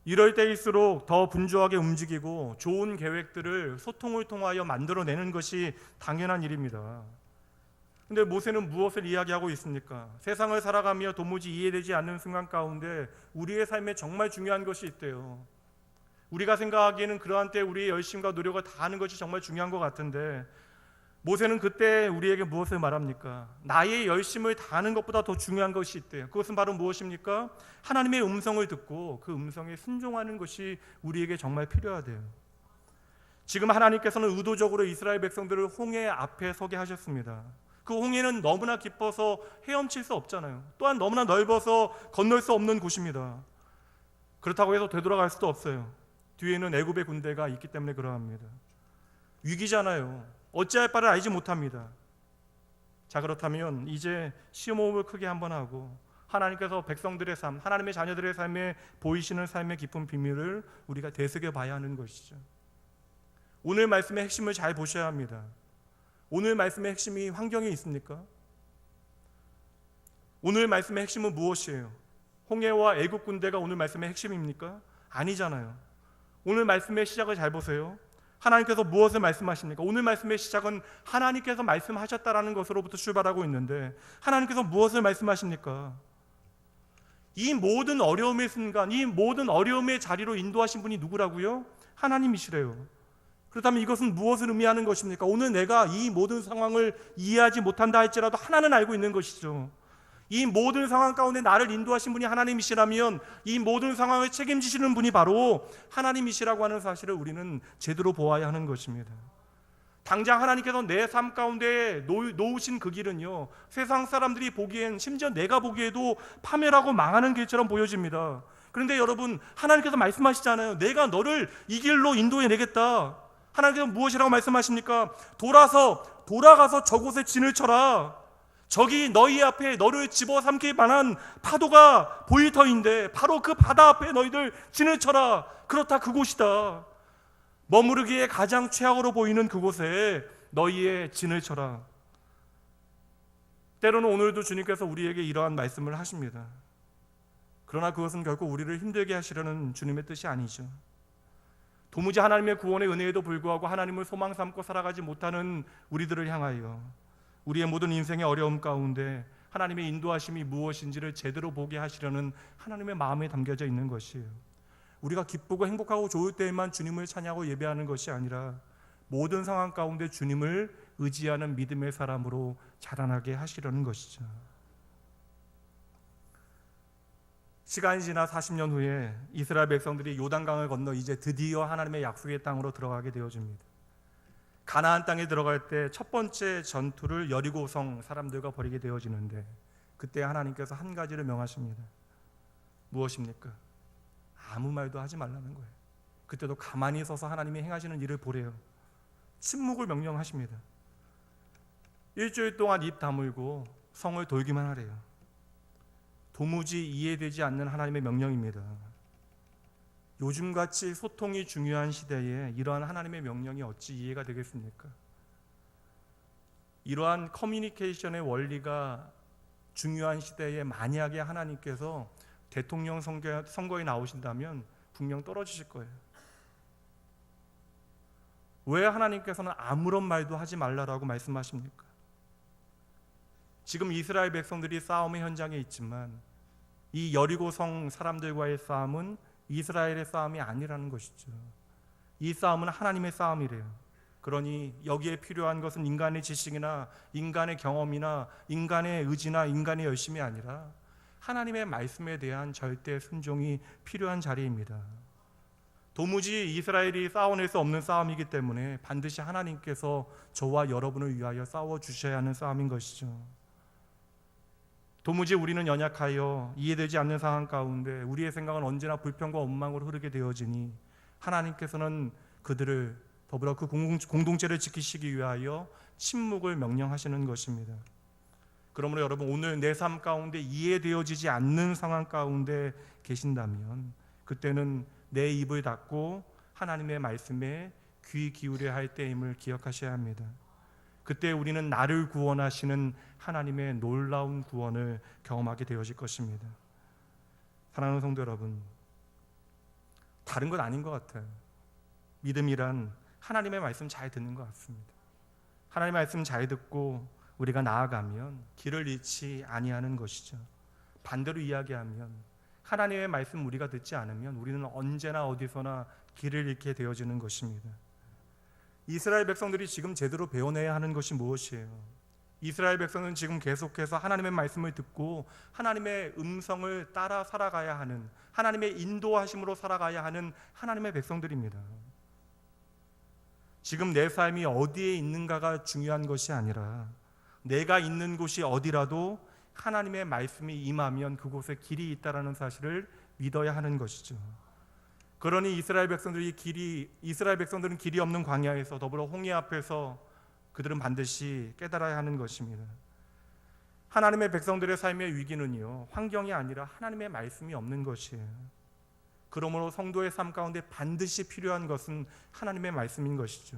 S2: 이럴 때일수록 더 분주하게 움직이고 좋은 계획들을 소통을 통하여 만들어내는 것이 당연한 일입니다. 근데 모세는 무엇을 이야기하고 있습니까? 세상을 살아가며 도무지 이해되지 않는 순간 가운데 우리의 삶에 정말 중요한 것이 있대요. 우리가 생각하기에는 그러한 때 우리의 열심과 노력을 다하는 것이 정말 중요한 것 같은데, 모세는 그때 우리에게 무엇을 말합니까? 나의 열심을 다하는 것보다 더 중요한 것이 있대요. 그것은 바로 무엇입니까? 하나님의 음성을 듣고 그 음성에 순종하는 것이 우리에게 정말 필요하대요. 지금 하나님께서는 의도적으로 이스라엘 백성들을 홍해 앞에 서게 하셨습니다. 그 홍해는 너무나 깊어서 헤엄칠 수 없잖아요. 또한 너무나 넓어서 건널 수 없는 곳입니다. 그렇다고 해서 되돌아갈 수도 없어요. 뒤에는 애굽의 군대가 있기 때문에 그러합니다. 위기잖아요. 어찌할 바를 알지 못합니다. 자, 그렇다면 이제 시험호흡을 크게 한번 하고 하나님께서 백성들의 삶, 하나님의 자녀들의 삶에 보이시는 삶의 깊은 비밀을 우리가 되새겨 봐야 하는 것이죠. 오늘 말씀의 핵심을 잘 보셔야 합니다. 오늘 말씀의 핵심이 환경에 있습니까? 오늘 말씀의 핵심은 무엇이에요? 홍해와 애굽 군대가 오늘 말씀의 핵심입니까? 아니잖아요. 오늘 말씀의 시작을 잘 보세요. 하나님께서 무엇을 말씀하십니까? 오늘 말씀의 시작은 하나님께서 말씀하셨다라는 것으로부터 출발하고 있는데 하나님께서 무엇을 말씀하십니까? 이 모든 어려움의 순간, 이 모든 어려움의 자리로 인도하신 분이 누구라고요? 하나님이시래요. 그렇다면 이것은 무엇을 의미하는 것입니까? 오늘 내가 이 모든 상황을 이해하지 못한다 할지라도 하나는 알고 있는 것이죠. 이 모든 상황 가운데 나를 인도하신 분이 하나님이시라면 이 모든 상황을 책임지시는 분이 바로 하나님이시라고 하는 사실을 우리는 제대로 보아야 하는 것입니다. 당장 하나님께서 내 삶 가운데 놓으신 그 길은요, 세상 사람들이 보기엔, 심지어 내가 보기에도 파멸하고 망하는 길처럼 보여집니다. 그런데 여러분, 하나님께서 말씀하시잖아요. 내가 너를 이 길로 인도해내겠다. 하나님께서 무엇이라고 말씀하십니까? 돌아가서 저곳에 진을 쳐라. 저기 너희 앞에 너를 집어삼킬 만한 파도가 보일 터인데 바로 그 바다 앞에 너희들 진을 쳐라. 그렇다, 그곳이다. 머무르기에 가장 최악으로 보이는 그곳에 너희의 진을 쳐라. 때로는 오늘도 주님께서 우리에게 이러한 말씀을 하십니다. 그러나 그것은 결코 우리를 힘들게 하시려는 주님의 뜻이 아니죠. 도무지 하나님의 구원의 은혜에도 불구하고 하나님을 소망 삼고 살아가지 못하는 우리들을 향하여 우리의 모든 인생의 어려움 가운데 하나님의 인도하심이 무엇인지를 제대로 보게 하시려는 하나님의 마음에 담겨져 있는 것이에요. 우리가 기쁘고 행복하고 좋을 때에만 주님을 찬양하고 예배하는 것이 아니라 모든 상황 가운데 주님을 의지하는 믿음의 사람으로 자라나게 하시려는 것이죠. 시간이 지나 40년 후에 이스라엘 백성들이 요단강을 건너 이제 드디어 하나님의 약속의 땅으로 들어가게 되어집니다. 가나안 땅에 들어갈 때 첫 번째 전투를 여리고성 사람들과 벌이게 되어지는데 그때 하나님께서 한 가지를 명하십니다. 무엇입니까? 아무 말도 하지 말라는 거예요. 그때도 가만히 서서 하나님이 행하시는 일을 보래요. 침묵을 명령하십니다. 일주일 동안 입 다물고 성을 돌기만 하래요. 도무지 이해되지 않는 하나님의 명령입니다. 요즘같이 소통이 중요한 시대에 이러한 하나님의 명령이 어찌 이해가 되겠습니까? 이러한 커뮤니케이션의 원리가 중요한 시대에 만약에 하나님께서 대통령 선거에 나오신다면 분명 떨어지실 거예요. 왜 하나님께서는 아무런 말도 하지 말라라고 말씀하십니까? 지금 이스라엘 백성들이 싸움의 현장에 있지만 이 여리고성 사람들과의 싸움은 이스라엘의 싸움이 아니라는 것이죠. 이 싸움은 하나님의 싸움이래요. 그러니 여기에 필요한 것은 인간의 지식이나 인간의 경험이나 인간의 의지나 인간의 열심이 아니라 하나님의 말씀에 대한 절대 순종이 필요한 자리입니다. 도무지 이스라엘이 싸워낼 수 없는 싸움이기 때문에 반드시 하나님께서 저와 여러분을 위하여 싸워주셔야 하는 싸움인 것이죠. 도무지 우리는 연약하여 이해되지 않는 상황 가운데 우리의 생각은 언제나 불평과 원망으로 흐르게 되어지니 하나님께서는 그들을 더불어 그 공동체를 지키시기 위하여 침묵을 명령하시는 것입니다. 그러므로 여러분, 오늘 내 삶 가운데 이해되어지지 않는 상황 가운데 계신다면 그때는 내 입을 닫고 하나님의 말씀에 귀 기울여야 할 때임을 기억하셔야 합니다. 그때 우리는 나를 구원하시는 하나님의 놀라운 구원을 경험하게 되어질 것입니다. 사랑하는 성도 여러분, 다른 건 아닌 것 같아요. 믿음이란 하나님의 말씀 잘 듣는 것 같습니다. 하나님의 말씀 잘 듣고 우리가 나아가면 길을 잃지 아니하는 것이죠. 반대로 이야기하면 하나님의 말씀 우리가 듣지 않으면 우리는 언제나 어디서나 길을 잃게 되어지는 것입니다. 이스라엘 백성들이 지금 제대로 배워내야 하는 것이 무엇이에요? 이스라엘 백성은 지금 계속해서 하나님의 말씀을 듣고 하나님의 음성을 따라 살아가야 하는, 하나님의 인도하심으로 살아가야 하는 하나님의 백성들입니다. 지금 내 삶이 어디에 있는가가 중요한 것이 아니라 내가 있는 곳이 어디라도 하나님의 말씀이 임하면 그곳에 길이 있다라는 사실을 믿어야 하는 것이죠. 그러니 이스라엘 백성들은 길이 없는 광야에서 더불어 홍해 앞에서 그들은 반드시 깨달아야 하는 것입니다. 하나님의 백성들의 삶의 위기는요, 환경이 아니라 하나님의 말씀이 없는 것이에요. 그러므로 성도의 삶 가운데 반드시 필요한 것은 하나님의 말씀인 것이죠.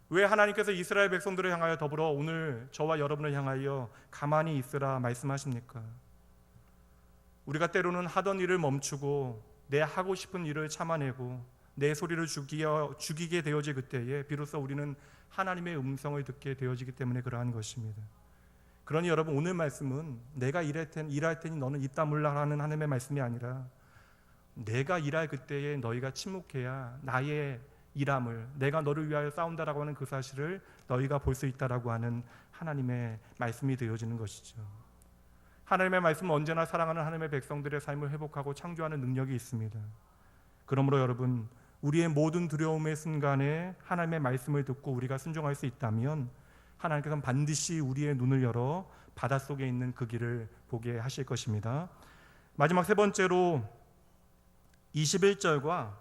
S2: 왜 하나님께서 이스라엘 백성들을 향하여 더불어 오늘 저와 여러분을 향하여 가만히 있으라 말씀하십니까? 우리가 때로는 하던 일을 멈추고 내 하고 싶은 일을 참아내고 내 소리를 죽이게 되어질 그때에 비로소 우리는 하나님의 음성을 듣게 되어지기 때문에 그러한 것입니다. 그러니 여러분, 오늘 말씀은 내가 일할 테니 너는 입 다물라라는 하나님의 말씀이 아니라 내가 일할 그때에 너희가 침묵해야 나의 일함을, 내가 너를 위하여 싸운다라고 하는 그 사실을 너희가 볼 수 있다라고 하는 하나님의 말씀이 되어지는 것이죠. 하나님의 말씀은 언제나 사랑하는 하나님의 백성들의 삶을 회복하고 창조하는 능력이 있습니다. 그러므로 여러분, 우리의 모든 두려움의 순간에 하나님의 말씀을 듣고 우리가 순종할 수 있다면 하나님께서는 반드시 우리의 눈을 열어 바닷속에 있는 그 길을 보게 하실 것입니다. 마지막 세 번째로 21절과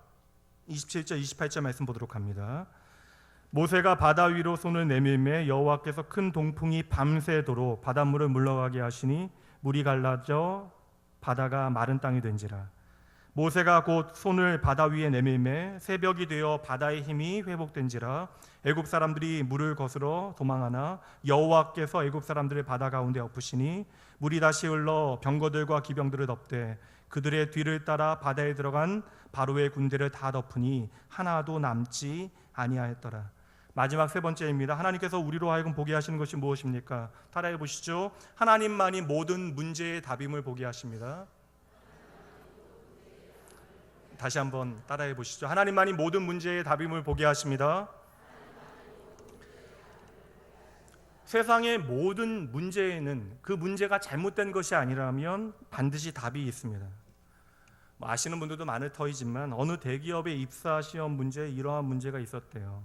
S2: 27절, 28절 말씀 보도록 합니다. 모세가 바다 위로 손을 내밀매 여호와께서 큰 동풍이 밤새도록 바닷물을 물러가게 하시니 물이 갈라져 바다가 마른 땅이 된지라. 모세가 곧 손을 바다 위에 내밀매 새벽이 되어 바다의 힘이 회복된지라. 애굽 사람들이 물을 거스러 도망하나 여호와께서 애굽 사람들을 바다 가운데 엎으시니 물이 다시 흘러 병거들과 기병들을 덮되 그들의 뒤를 따라 바다에 들어간 바로의 군대를 다 덮으니 하나도 남지 아니하였더라. 마지막 세 번째입니다. 하나님께서 우리로 하여금 보게 하시는 것이 무엇입니까? 따라해 보시죠. 하나님만이 모든 문제의 답임을 보게 하십니다. 다시 한번 따라해 보시죠. 하나님만이 모든 문제의 답임을 보게 하십니다. 세상의 모든 문제에는 그 문제가 잘못된 것이 아니라면 반드시 답이 있습니다. 아시는 분들도 많을 터이지만 어느 대기업의 입사 시험 문제에 이러한 문제가 있었대요.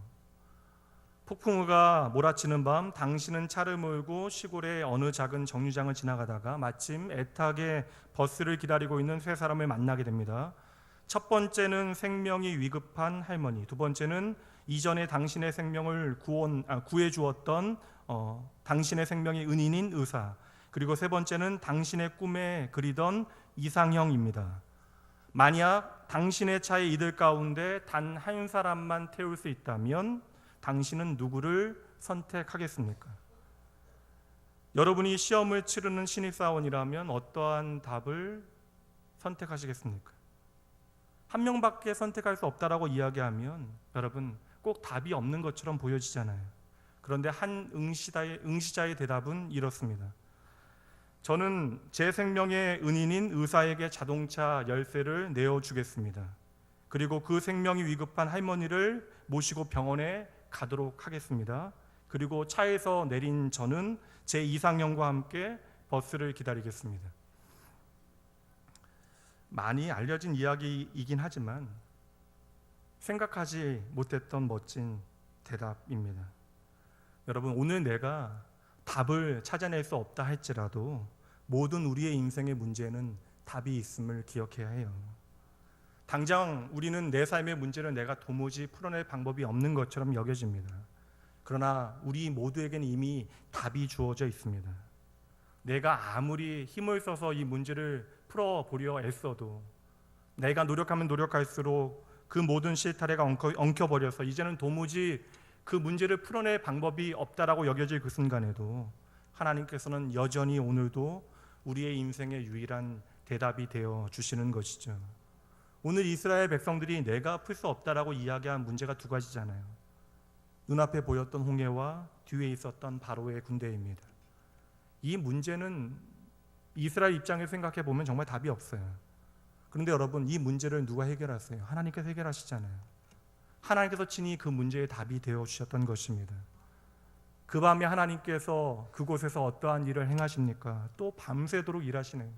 S2: 폭풍우가 몰아치는 밤 당신은 차를 몰고 시골의 어느 작은 정류장을 지나가다가 마침 애타게 버스를 기다리고 있는 세 사람을 만나게 됩니다. 첫 번째는 생명이 위급한 할머니, 두 번째는 이전에 당신의 생명을 구해 주었던 당신의 생명의 은인인 의사, 그리고 세 번째는 당신의 꿈에 그리던 이상형입니다. 만약 당신의 차에 이들 가운데 단 한 사람만 태울 수 있다면 당신은 누구를 선택하겠습니까? 여러분이 시험을 치르는 신입사원이라면 어떠한 답을 선택하시겠습니까? 한 명밖에 선택할 수 없다라고 이야기하면 여러분 꼭 답이 없는 것처럼 보여지잖아요. 그런데 한 응시자의 대답은 이렇습니다. 저는 제 생명의 은인인 의사에게 자동차 열쇠를 내어주겠습니다. 그리고 그 생명이 위급한 할머니를 모시고 병원에 가도록 하겠습니다. 그리고 차에서 내린 저는 제 이상형과 함께 버스를 기다리겠습니다. 많이 알려진 이야기이긴 하지만 생각하지 못했던 멋진 대답입니다. 여러분, 오늘 내가 답을 찾아낼 수 없다 할지라도 모든 우리의 인생의 문제는 답이 있음을 기억해야 해요. 당장 우리는 내 삶의 문제를 내가 도무지 풀어낼 방법이 없는 것처럼 여겨집니다. 그러나 우리 모두에게는 이미 답이 주어져 있습니다. 내가 아무리 힘을 써서 이 문제를 풀어보려 애써도 내가 노력하면 노력할수록 그 모든 실타래가 엉켜버려서 이제는 도무지 그 문제를 풀어낼 방법이 없다라고 여겨질 그 순간에도 하나님께서는 여전히 오늘도 우리의 인생의 유일한 대답이 되어 주시는 것이죠. 오늘 이스라엘 백성들이 내가 풀 수 없다라고 이야기한 문제가 두 가지잖아요. 눈앞에 보였던 홍해와 뒤에 있었던 바로의 군대입니다. 이 문제는 이스라엘 입장에서 생각해 보면 정말 답이 없어요. 그런데 여러분, 이 문제를 누가 해결하세요? 하나님께서 해결하시잖아요. 하나님께서 친히 그 문제의 답이 되어 주셨던 것입니다. 그 밤에 하나님께서 그곳에서 어떠한 일을 행하십니까? 또 밤새도록 일하시네요.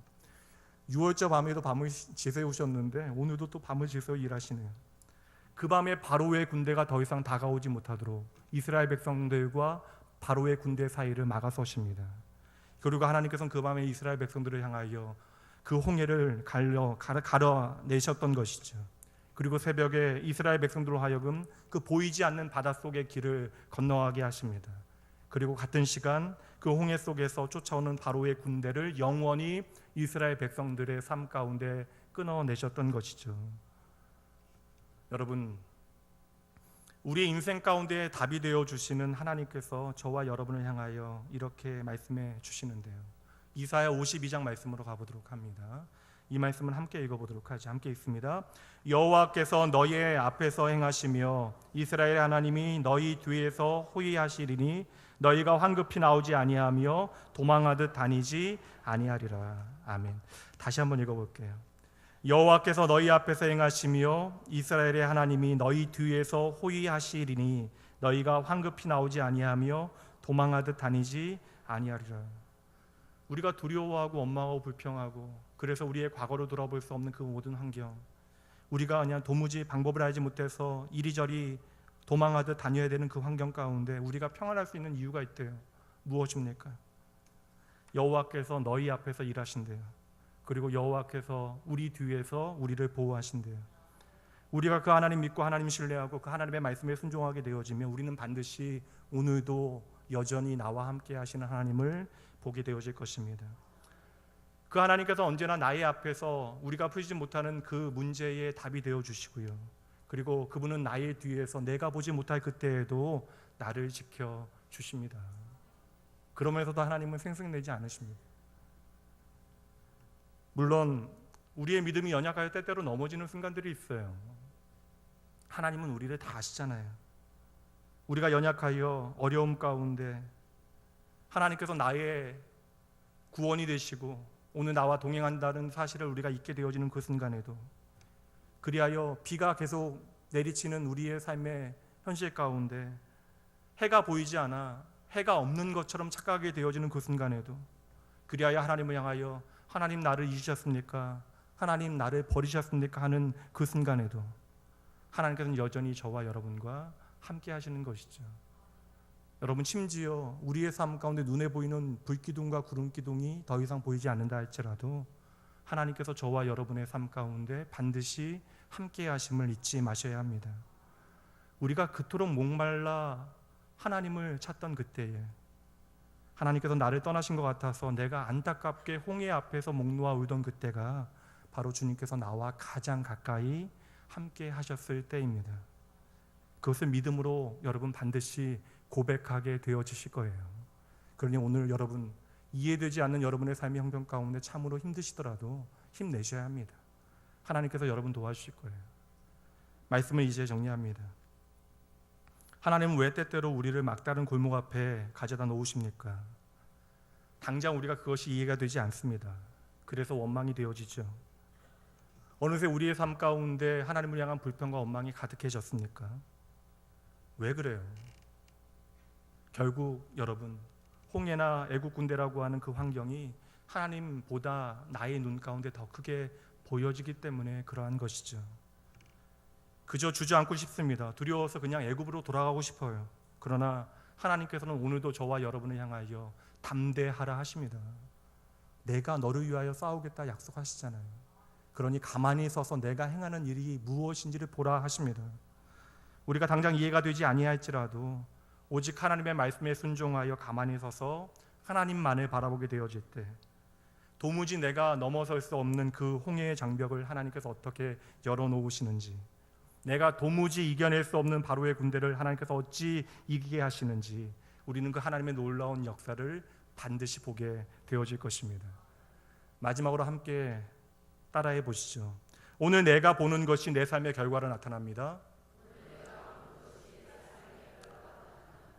S2: 6월절 밤에도 밤을 지새우셨는데 오늘도 또 밤을 지새워 일하시네요. 그 밤에 바로의 군대가 더 이상 다가오지 못하도록 이스라엘 백성들과 바로의 군대 사이를 막아서십니다. 그리고 하나님께서는 그 밤에 이스라엘 백성들을 향하여 그 홍해를 가려내셨던 것이죠. 그리고 새벽에 이스라엘 백성들로 하여금 그 보이지 않는 바닷속의 길을 건너가게 하십니다. 그리고 같은 시간 그 홍해 속에서 쫓아오는 바로의 군대를 영원히 이스라엘 백성들의 삶 가운데 끊어내셨던 것이죠. 여러분, 우리의 인생 가운데 답이 되어 주시는 하나님께서 저와 여러분을 향하여 이렇게 말씀해 주시는데요. 이사야 52장 말씀으로 가보도록 합니다. 이 말씀을 함께 읽어보도록 하죠. 함께 읽습니다. 여호와께서 너희의 앞에서 행하시며 이스라엘 하나님이 너희 뒤에서 호위하시리니 너희가 황급히 나오지 아니하며 도망하듯 다니지 아니하리라. 아멘. 다시 한번 읽어볼게요. 여호와께서 너희 앞에서 행하시며 이스라엘의 하나님이 너희 뒤에서 호위하시리니 너희가 황급히 나오지 아니하며 도망하듯 다니지 아니하리라. 우리가 두려워하고 원망하고 불평하고 그래서 우리의 과거로 돌아볼 수 없는 그 모든 환경, 우리가 그냥 도무지 방법을 알지 못해서 이리저리 도망하듯 다녀야 되는 그 환경 가운데 우리가 평안할 수 있는 이유가 있대요. 무엇입니까? 여호와께서 너희 앞에서 일하신대요. 그리고 여호와께서 우리 뒤에서 우리를 보호하신대요. 우리가 그 하나님 믿고 하나님 신뢰하고 그 하나님의 말씀에 순종하게 되어지면 우리는 반드시 오늘도 여전히 나와 함께 하시는 하나님을 보게 되어질 것입니다. 그 하나님께서 언제나 나의 앞에서 우리가 풀지 못하는 그 문제의 답이 되어 주시고요. 그리고 그분은 나의 뒤에서 내가 보지 못할 그때에도 나를 지켜 주십니다. 그러면서도 하나님은 생색내지 않으십니다. 물론 우리의 믿음이 연약하여 때때로 넘어지는 순간들이 있어요. 하나님은 우리를 다 아시잖아요. 우리가 연약하여 어려움 가운데 하나님께서 나의 구원이 되시고 오늘 나와 동행한다는 사실을 우리가 잊게 되어지는 그 순간에도, 그리하여 비가 계속 내리치는 우리의 삶의 현실 가운데 해가 보이지 않아 해가 없는 것처럼 착각하게 되어지는 그 순간에도, 그리하여 하나님을 향하여 하나님 나를 잊으셨습니까? 하나님 나를 버리셨습니까? 하는 그 순간에도 하나님께서는 여전히 저와 여러분과 함께 하시는 것이죠. 여러분, 심지어 우리의 삶 가운데 눈에 보이는 불기둥과 구름기둥이 더 이상 보이지 않는다 할지라도 하나님께서 저와 여러분의 삶 가운데 반드시 함께 하심을 잊지 마셔야 합니다. 우리가 그토록 목말라 하나님을 찾던 그때에 하나님께서 나를 떠나신 것 같아서 내가 안타깝게 홍해 앞에서 목 놓아 울던 그때가 바로 주님께서 나와 가장 가까이 함께 하셨을 때입니다. 그것을 믿음으로 여러분 반드시 고백하게 되어지실 거예요. 그러니 오늘 여러분, 이해되지 않는 여러분의 삶의 형편 가운데 참으로 힘드시더라도 힘내셔야 합니다. 하나님께서 여러분 도와주실 거예요. 말씀을 이제 정리합니다. 하나님은 왜 때때로 우리를 막다른 골목 앞에 가져다 놓으십니까? 당장 우리가 그것이 이해가 되지 않습니다. 그래서 원망이 되어지죠. 어느새 우리의 삶 가운데 하나님을 향한 불평과 원망이 가득해졌습니까? 왜 그래요? 결국 여러분, 홍해나 애국 군대라고 하는 그 환경이 하나님보다 나의 눈 가운데 더 크게 보여지기 때문에 그러한 것이죠. 그저 주저앉고 싶습니다. 두려워서 그냥 애굽으로 돌아가고 싶어요. 그러나 하나님께서는 오늘도 저와 여러분을 향하여 담대하라 하십니다. 내가 너를 위하여 싸우겠다 약속하시잖아요. 그러니 가만히 서서 내가 행하는 일이 무엇인지를 보라 하십니다. 우리가 당장 이해가 되지 아니할지라도 오직 하나님의 말씀에 순종하여 가만히 서서 하나님만을 바라보게 되어질 때 도무지 내가 넘어설 수 없는 그 홍해의 장벽을 하나님께서 어떻게 열어놓으시는지, 내가 도무지 이겨낼 수 없는 바로의 군대를 하나님께서 어찌 이기게 하시는지 우리는 그 하나님의 놀라운 역사를 반드시 보게 되어질 것입니다. 마지막으로 함께 따라해 보시죠. 오늘 내가 보는 것이 내 삶의 결과로 나타납니다.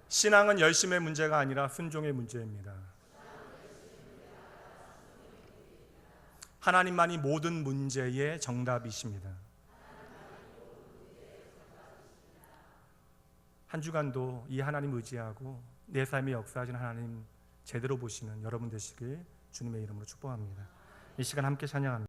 S2: 신앙은 열심의 문제가 아니라 순종의 문제입니다. 하나님만이 모든 문제의 정답이십니다. 한 주간도 이 하나님 의지하고 내 삶에 역사하시는 하나님 제대로 보시는 여러분 되시길 주님의 이름으로 축복합니다. 이 시간 함께 찬양합니다.